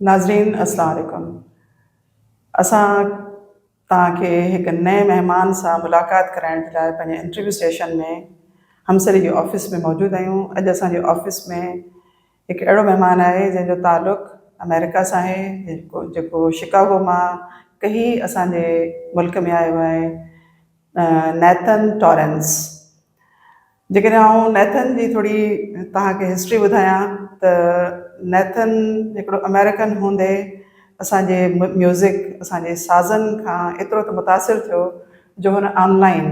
नाज़रीन अस्सलाम वालेकुम। असां तव्हांखे हिकु नए महिमान सां मुलाक़ात कराइण जे लाइ पंहिंजे इंटरव्यू सेशन में हमसरी जे ऑफिस में मौजूदु आहियूं। अॼु असांजे ऑफिस में हिकु अहिड़ो महिमान आहे जंहिंजो तालुक़ु अमेरिका सां आहे, जेको शिकागो मां कई असांजे मुल्क में आयो आहे, नैथन टॉरेंस। जेकॾहिं आउं नैथन जी थोरी तव्हांखे हिस्ट्री ॿुधायां त नैथन हिकिड़ो अमेरिकन हूंदे असांजे म्यूज़िक, असांजे साज़नि खां एतिरो त मुतासिर थियो जो हुन ऑनलाइन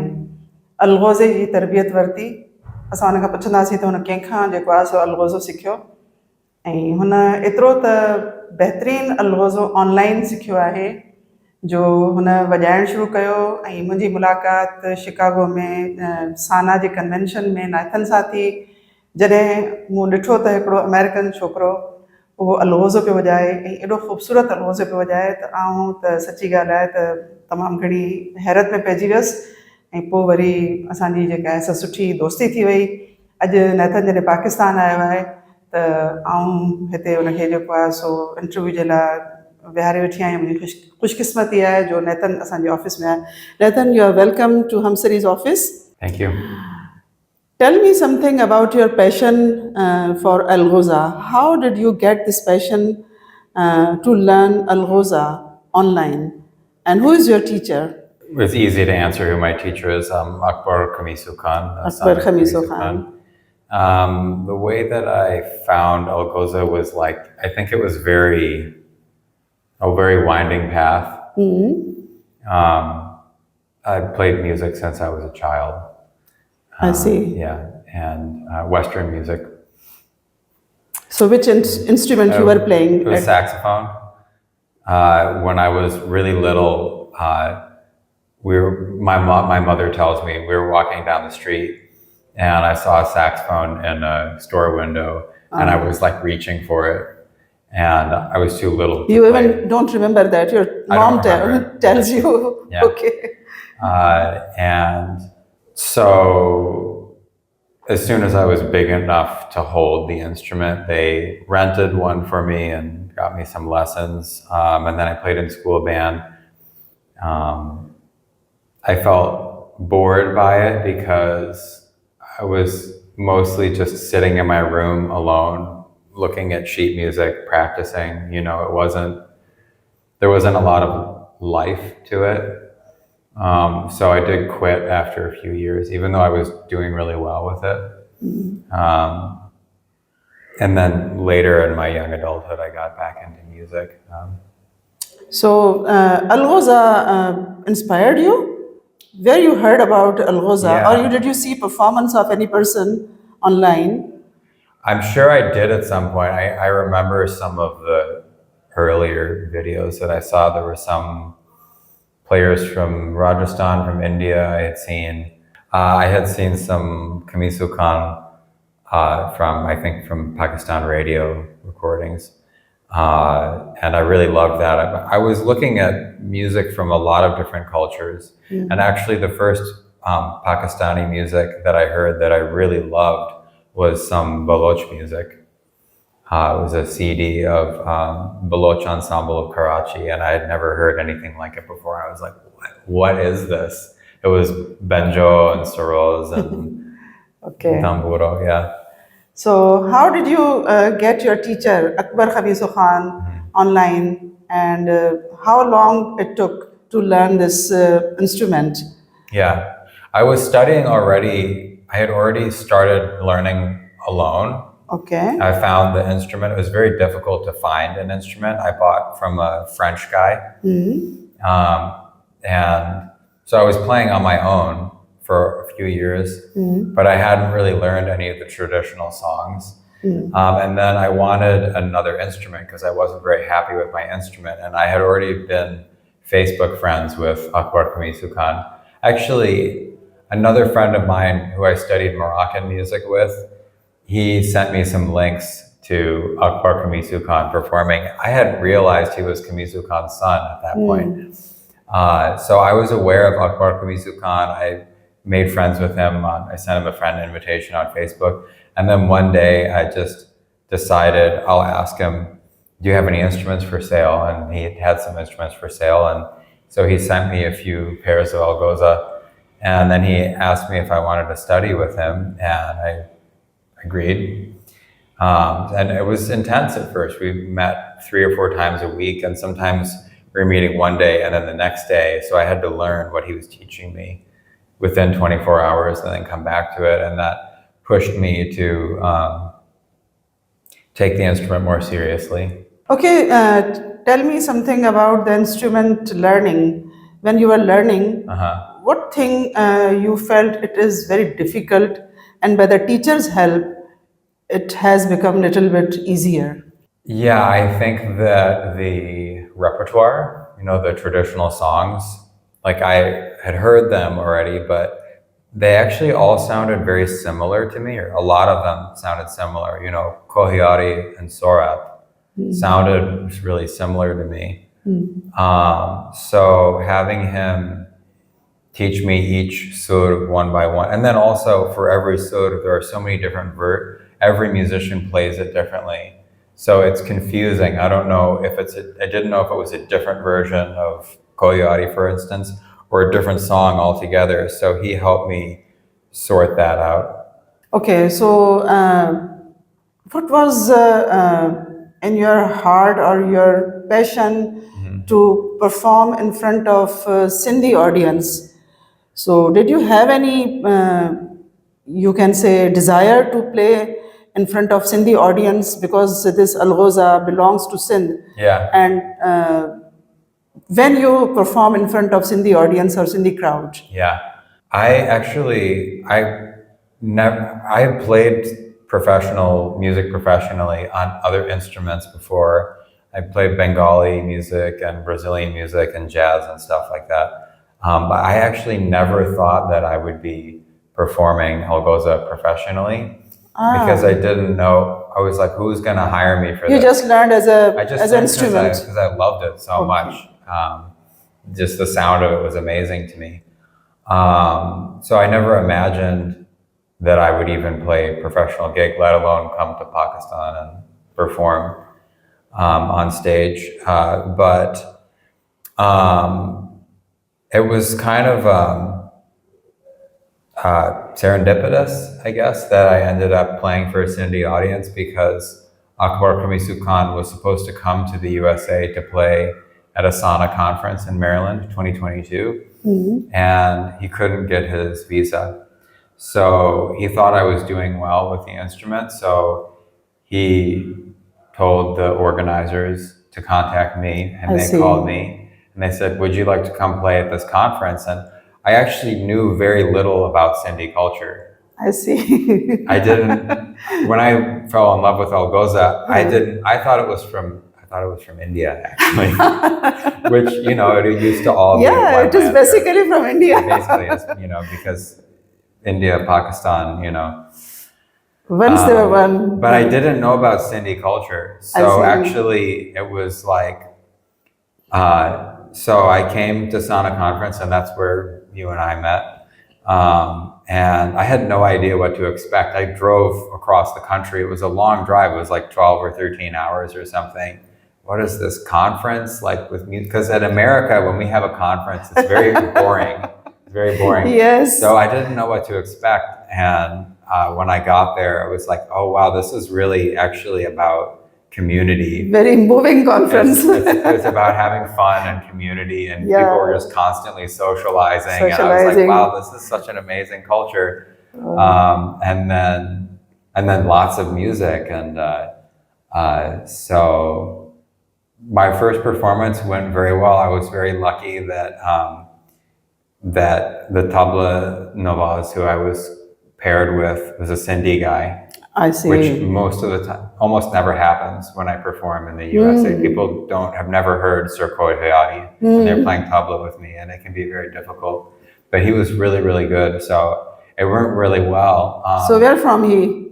अलगोज़े जी तरबियत वरिती। असां हुन खां पुछंदासीं त हुन कंहिंखां जेको आहे सो अलगोज़ो सिखियो, ऐं हुन एतिरो त बहितरीनु अलगोज़ो ऑनलाइन सिखियो आहे जो हुन वॼाइणु शुरू कयो। ऐं मुंहिंजी मुलाक़ात शिकागो में साना जे कन्वेंशन में नैथन सां थी, जॾहिं मूं ॾिठो त हिकिड़ो अमेरिकन छोकिरो उहो अलगोज़ो पियो वॼाए ऐं एॾो ख़ूबसूरत अलगोज़ो पियो वॼाए त आउं त सची ॻाल्हि आहे त तमामु घणी हैरत में पइजी वियसि। ऐं पोइ वरी असांजी जेका आहे सा सुठी दोस्ती थी वई। अॼु नैथन जॾहिं पाकिस्तान आयो आहे त आउं हिते हुनखे जेको आहे सो इंटरव्यू जे लाइ विहारे वेठी आहियां। मुंहिंजी ख़ुशकिस्मती आहे जो नैथन असांजे ऑफिस में आहे। Nathan, you are welcome to हमसरीज़ office. Thank you. Tell me something about your passion for Alghoza. How did you get this passion to learn Alghoza online? And who is your teacher? It's easy to answer who my teacher is. Akbar Khamisu Khan. Akbar Khamisu Khan. The way that I found Alghoza was like, I think it was a very winding path. Mm-hmm. I played music since I was a child. I see. Yeah, and Western music. So which instrument you were playing? It was saxophone. When I was really little, my mother tells me we were walking down the street and I saw a saxophone in a store window and I was like reaching for it. And I was too little to You play. even don't remember that? Your mom tells you? Yeah. Okay. And so as soon as I was big enough to hold the instrument, they rented one for me and got me some lessons. And then I played in school band. I felt bored by it because I was mostly just sitting in my room alone, looking at sheet music, practicing. You know, there wasn't a lot of life to it. So I did quit after a few years, even though I was doing really well with it. And then later in my young adulthood, I got back into music. So Alghoza inspired you? Where you heard about Alghoza? Yeah. Or did you see performance of any person online? I'm sure I did at some point. I remember some of the earlier videos that I saw. There were some players from Rajasthan, from India. I had seen some Khamisu Khan from Pakistan radio recordings. And I really loved that. I was looking at music from a lot of different cultures. And actually the first Pakistani music that I heard that I really loved was some Baloch music. It was a CD of Baloch Ensemble of Karachi, and I had never heard anything like it before. I was like, what is this? It was banjo and saroz and Okay. tamburo, yeah. So how did you get your teacher, Akbar Khamisu Khan, online? And how long it took to learn this instrument? Yeah, I was studying already. I had already started learning alone. Okay. I found the instrument. It was very difficult to find an instrument. I bought from a French guy. And so I was playing on my own for a few years, but I hadn't really learned any of the traditional songs. And then I wanted another instrument because I wasn't very happy with my instrument. And I had already been Facebook friends with Akbar Kamisu Khan. Actually, another friend of mine who I studied Moroccan music with, he sent me some links to Akbar Kamisu Khan performing. I hadn't realized he was Kamisu Khan's son at that point. So I was aware of Akbar Kamisu Khan. I made friends with him. I sent him a friend invitation on Facebook. And then one day I just decided I'll ask him, do you have any instruments for sale? And he had some instruments for sale. And so he sent me a few pairs of Alghoza. And then he asked me if I wanted to study with him. And I agreed. And it was intense at first. We met 3 or 4 times a week. And sometimes we were meeting one day and then the next day. So I had to learn what he was teaching me within 24 hours and then come back to it. And that pushed me to take the instrument more seriously. Okay, tell me something about the instrument learning. When you were learning, what thing you felt it is very difficult, and by the teacher's help, it has become a little bit easier? Yeah, I think that the repertoire, the traditional songs, like I had heard them already, but they actually all sounded very similar to me, or a lot of them sounded similar. Kohiari and Sorat sounded really similar to me. So having him teach me each sur one by one, and then also for every sur, there are so many different every musician plays it differently. So it's confusing. I don't know if I didn't know if it was a different version of Kohiari, for instance, or a different song altogether. So he helped me sort that out. Okay, so what was in your heart or your passion to perform in front of Sindhi audience? So did you have any, you can say, desire to play in front of Sindhi audience, because this Alghoza belongs to Sindh? Yeah. And when you perform in front of Sindhi audience or Sindhi crowd? Yeah, I played music professionally on other instruments before. I played Bengali music and Brazilian music and jazz and stuff like that. But I actually never thought that I would be performing Alghoza professionally because I didn't know. I was like, who's going to hire me for this? You just learned as an instrument. Because I loved it so much. Just the sound of it was amazing to me. So I never imagined that I would even play a professional gig, let alone come to Pakistan and perform on stage. But it was kind of serendipitous, I guess, that I ended up playing for a Sindhi audience, because Akbar Kamisu Khan was supposed to come to the USA to play at a SANA conference in Maryland, 2022, and he couldn't get his visa. So he thought I was doing well with the instrument, so he told the organizers to contact me, and they called me, and they said, would you like to come play at this conference? And I actually knew very little about Sindhi culture. I see. I didn't, when I fell in love with Alghoza, I thought it was from India, actually, which, it used to all be. Yeah, it is basically from India. Basically, it's, because India, Pakistan, Once they were one. But I didn't know about Sindhi culture. So actually, it was like, so I came to SANA conference, and that's where you and I met. And I had no idea what to expect. I drove across the country. It was a long drive. It was like 12 or 13 hours or something. What is this conference like with music? Because at America, when we have a conference, it's very boring. It's very boring. Yes. So I didn't know what to expect. And when I got there, I was like, oh, wow, this is really actually about community. Very moving conference. It's about having fun and community, and people were just constantly socializing. And I was like, wow, this is such an amazing culture. And then lots of music. And so my first performance went very well. I was very lucky that that the tabla Nava's, who I was paired with, was a Sindhi guy. I see. Which most of the time, almost never happens when I perform in the USA. People have never heard Surkoi Hayati, and they're playing tabla with me, and it can be very difficult. But he was really, really good, so it worked really well. So where from he?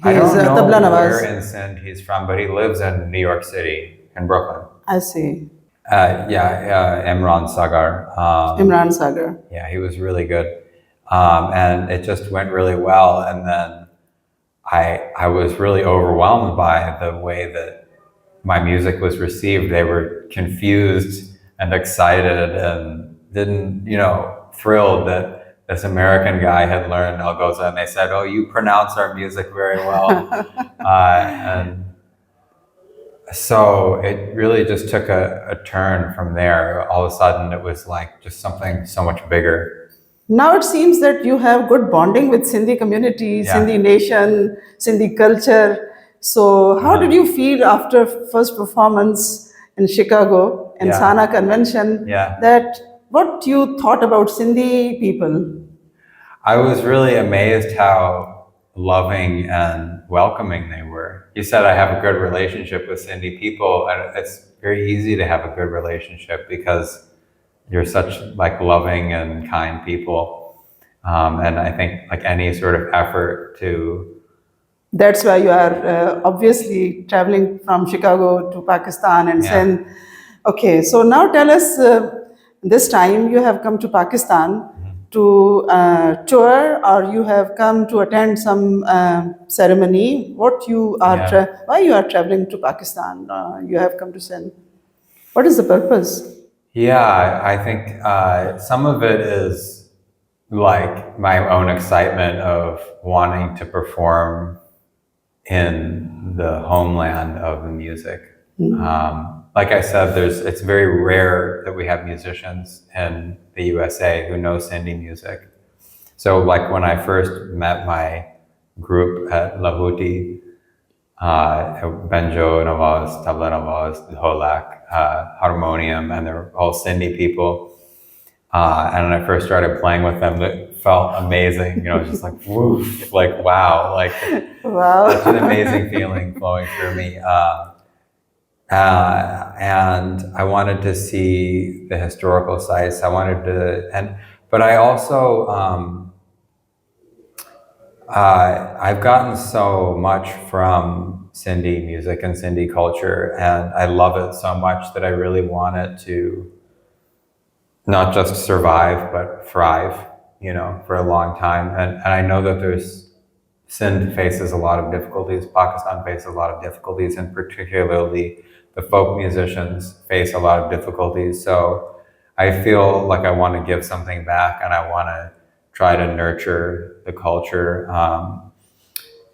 I don't know tabla Nawaz. where in Sindh he's from, but he lives in New York City, in Brooklyn. I see. Imran Sagar. Imran Sagar. Yeah, he was really good. And it just went really well. And then I was really overwhelmed by the way that my music was received. They were confused and excited and didn't, thrilled that this American guy had learned Alghoza. And they said, "Oh, you pronounce our music very well." And so it really just took a turn from there. All of a sudden, it was like just something so much bigger. Now it seems that you have good bonding with Sindhi community, Yeah. Sindhi nation, Sindhi culture. So how did you feel after first performance in Chicago, in Yeah. Sana Convention, Yeah. that what you thought about Sindhi people? I was really amazed how loving and welcoming they were. You said I have a good relationship with Sindhi people, and it's very easy to have a good relationship because you're such loving and kind people. And I think any sort of effort to... That's why you are obviously traveling from Chicago to Pakistan and Sindh. Okay, so now tell us, this time you have come to Pakistan to tour, or you have come to attend some ceremony? What you are why you are traveling to Pakistan? You have come to Sindh. What is the purpose? Yeah, I think some of it is my own excitement of wanting to perform in the homeland of the music. Like I said, it's very rare that we have musicians in the USA who know Sindhi music. So when I first met my group at Lahuti, banjo, Nava's, tabla Nava's, dholak, harmonium, and they're all Sindhi people. And when I first started playing with them, it felt amazing. Just woof, wow, wow, such an amazing feeling flowing through me. And I wanted to see the historical sites. But I also, I've gotten so much from Sindhi music and Sindhi culture, and I love it so much that I really want it to not just survive, but thrive, for a long time. And I know that Sindh faces a lot of difficulties, Pakistan faces a lot of difficulties, and particularly the folk musicians face a lot of difficulties. So I feel like I want to give something back, and I want to try to nurture the culture.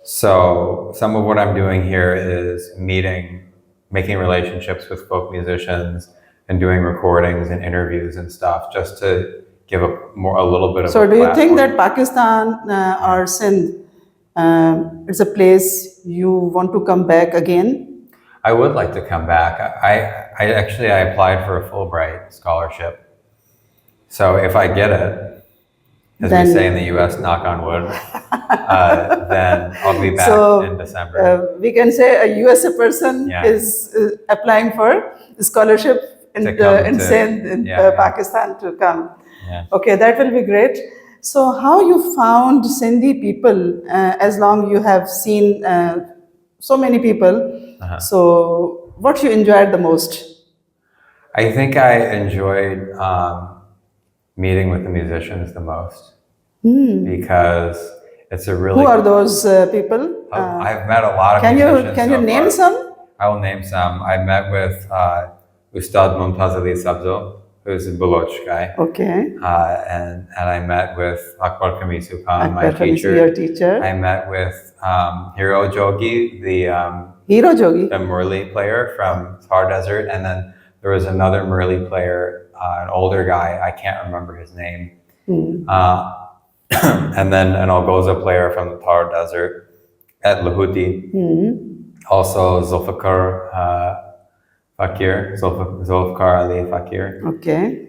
So some of what I'm doing here is making relationships with folk musicians and doing recordings and interviews and stuff, just to give a little bit of So a do you think platform. that Pakistan or Sindh, it's a place you want to come back again? I would like to come back. I applied for a Fulbright scholarship. So if I get it, as we say in the US, knock on wood, then I'll be back in December. We can say a USA person is applying for a scholarship in Sindh, in Pakistan, to come. Yeah. Okay, that will be great. So how you found Sindhi people, as long you have seen so many people, so what you enjoyed the most? I think I enjoyed meeting with the musicians the most, because it's a really... Who are those people? I've met a lot of musicians. Can you name some? I will name some. I met with Ustad Mumtaz Ali Sabzo, who's a Baloch guy. Okay. And I met with Akbar Kamisu Khan, my Akbar Kamisu, teacher. your teacher. I met with Hero Jogi, the Murli player from Thar Desert, and then there was another Murli player, an older guy, I can't remember his name. And then an Alghoza player from the Thar Desert at Lahuti. Also Zulfikar Fakir, Zulfikar Ali Fakir. Okay.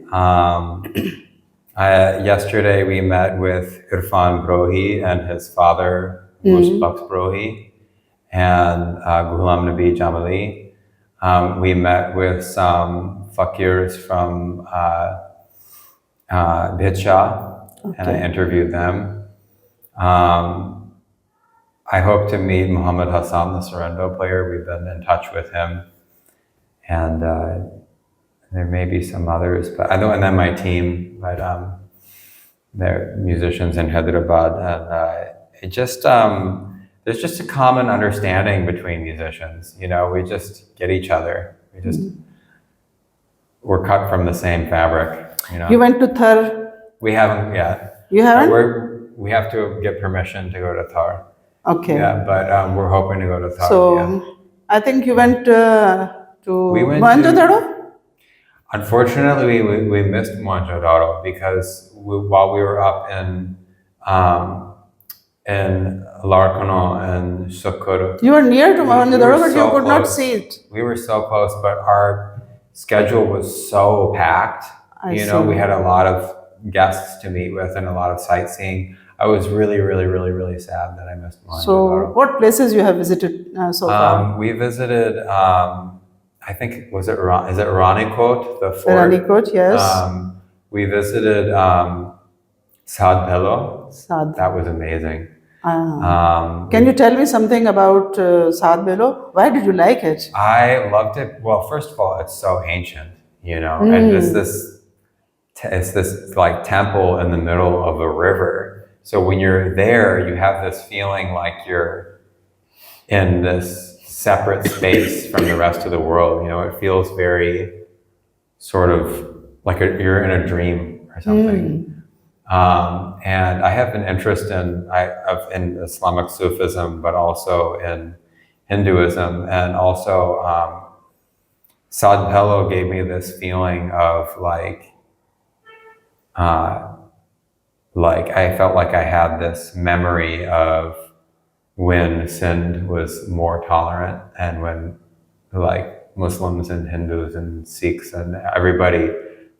Yesterday we met with Irfan Brohi and his father, Buxbrohi, and Ghulam Nabi Jamali. We met with some fakirs from Bhitsha, and I interviewed them. I hope to meet Muhammad Hassan, the Sarendo player. We've been in touch with him. And there may be some others, but I know, and then my team, but they're musicians in Hyderabad. And it just, there's just a common understanding between musicians. You know, we just get each other. We just, we're cut from the same fabric, you know. You went to Thar? We haven't yet. You haven't? We have to get permission to go to Thar. Okay. Yeah, but we're hoping to go to Thar. So, yeah. I think you went to We went Mohenjo-daro? Unfortunately, we missed Mohenjo-daro because while we were up in Larkano and Sukkur. You were near to Mohenjo-daro, but so you could not close. see it. We were so close, but our schedule was so packed. I You know, see. we had a lot of guests to meet with and a lot of sightseeing. I was really sad that I missed Mohenjo-daro. So, what places you have visited so far? We visited, I think, is it Ranikot, the fort? Ranikot, yes. We visited Sad Bello. Sad. That was amazing. Can you tell me something about Sad Bello? Why did you like it? I loved it. Well, first of all, it's so ancient, you know, and it's this like temple in the middle of a river. So when you're there, you have this feeling like you're in this separate space from the rest of the world. You know, it feels very sort of like you're in a dream or something. And I have an interest in Islamic Sufism, but also in Hinduism, and also Sad Bello gave me this feeling of like I felt like I had this memory of when Sindh was more tolerant, and when like Muslims and Hindus and Sikhs and everybody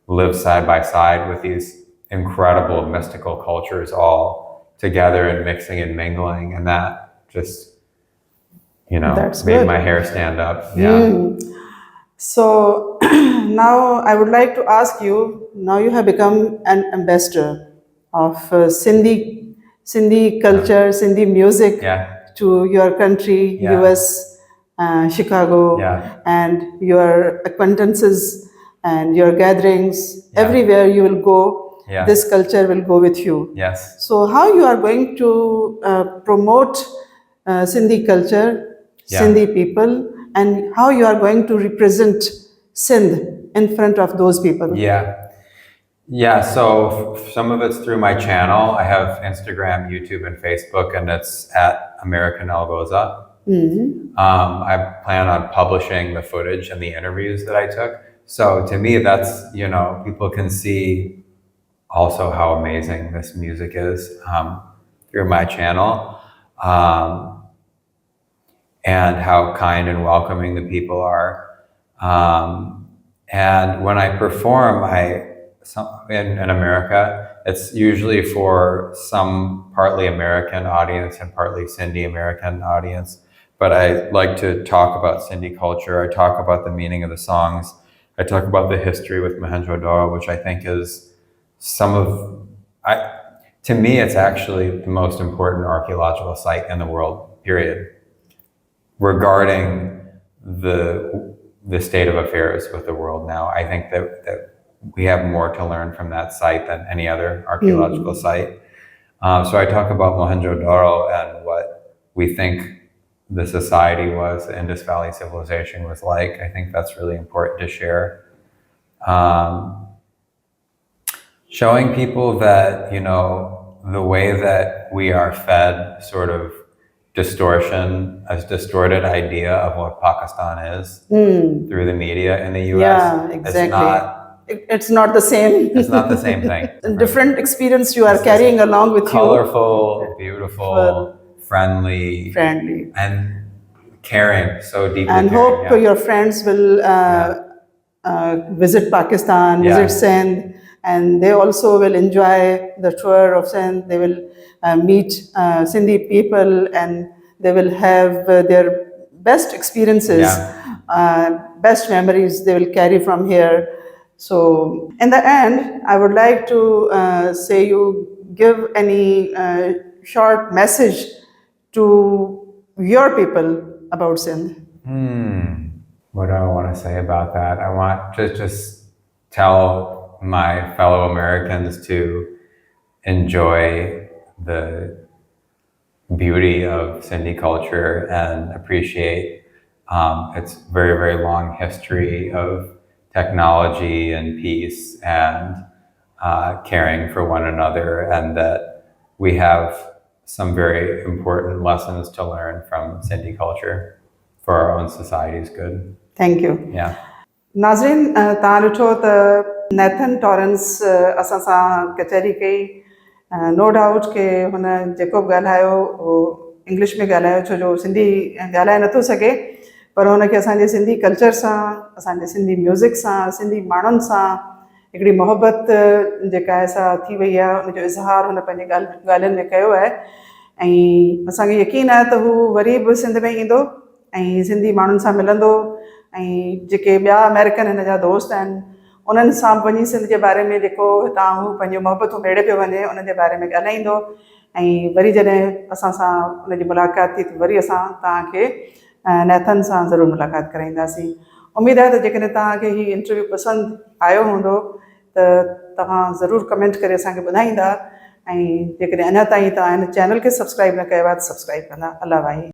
lived side by side with these incredible mystical cultures all together and mixing and mingling, and that just, you know, That's made good. my hair stand up. Yeah. So, now I would like to ask you, now you have become an ambassador of Sindhi culture, Sindhi music Yeah. to your country, Yeah. US, Chicago, Yeah. and your acquaintances and your gatherings, Yeah. everywhere you will go, Yeah. this culture will go with you. Yes. So how you are going to promote Sindhi culture, Yeah. Sindhi people, and how you are going to represent Sindh in front of those people? Yeah. Yeah, so some of it's through my channel. I have Instagram, YouTube, and Facebook, and it's at American Alghoza. I plan on publishing the footage and the interviews that I took. So to me, that's, you know, people can see also how amazing this music is through my channel, and how kind and welcoming the people are. And when I perform, in America, it's usually for some partly American audience and partly Sindhi American audience. But I like to talk about Sindhi culture. I talk about the meaning of the songs. I talk about the history with Mohenjo-daro, which I think is to me, it's actually the most important archaeological site in the world, period, regarding the state of affairs with the world now. I think that we have more to learn from that site than any other archaeological site. So I talk about Mohenjo-daro and what we think the society was, the Indus Valley civilization was like. I think that's really important to share. Showing people that, you know, the way that we are fed sort of distorted idea of what Pakistan is through the media in the US. Yeah, exactly. It's not the same. It's not the same thing. Different experience you are carrying along with colorful, beautiful, friendly, and caring, so deeply and caring. hope your friends will visit Pakistan, visit Sindh, and they also will enjoy the tour of Sindh. They will meet Sindhi people, and they will have their best experiences, best memories they will carry from here. So in the end, I would like to say you give any short message to your people about Sindh. What do I want to say about that? I want to just tell my fellow Americans to enjoy the beauty of Sindhi culture and appreciate its very, very long history of technology and peace and caring for one another, and that we have some very important lessons to learn from Sindhi culture for our own society's good. Thank you. Yeah. नाज़रीन, तव्हां ॾिठो त Nathan Torrens असां सां कचहरी कई. No doubt के हुन जेको बि ॻाल्हायो उहो इंग्लिश में ॻाल्हायो, छो जो सिंधी ॻाल्हाए नथो सघे, पर हुनखे असांजे सिंधी कल्चर सां, असांजे सिंधी म्यूज़िक सां, सिंधी माण्हुनि सां हिकिड़ी मोहबत जेका आहे सा थी वई आहे. उनजो इज़हार हुन पंहिंजे ॻाल्हियुनि में कयो आहे, ऐं असांखे यकीन आहे त हू वरी बि सिंध में ईंदो ऐं सिंधी माण्हुनि सां मिलंदो, ऐं जेके ॿिया अमेरिकन हिन जा दोस्त आहिनि उन्हनि सां वञी सिंध जे बारे में जेको हितां हू पंहिंजो मोहबतूं मेड़े पियो वञे उन जे बारे में ॻाल्हाईंदो. ऐं वरी जॾहिं असां सां उनजी मुलाक़ात थी त वरी असां तव्हांखे नेथन सां ज़रूरु मुलाक़ात कराईंदासीं. उमेद आहे त जेकॾहिं तव्हांखे हीउ इंटरव्यू पसंदि आयो हूंदो त तव्हां ज़रूरु कमेंट करे असांखे ॿुधाईंदा, ऐं जेकॾहिं अञा ताईं तव्हां हिन चैनल खे सब्सक्राइब न कयो आहे त सब्सक्राइब कंदा. अल्लाह भाई.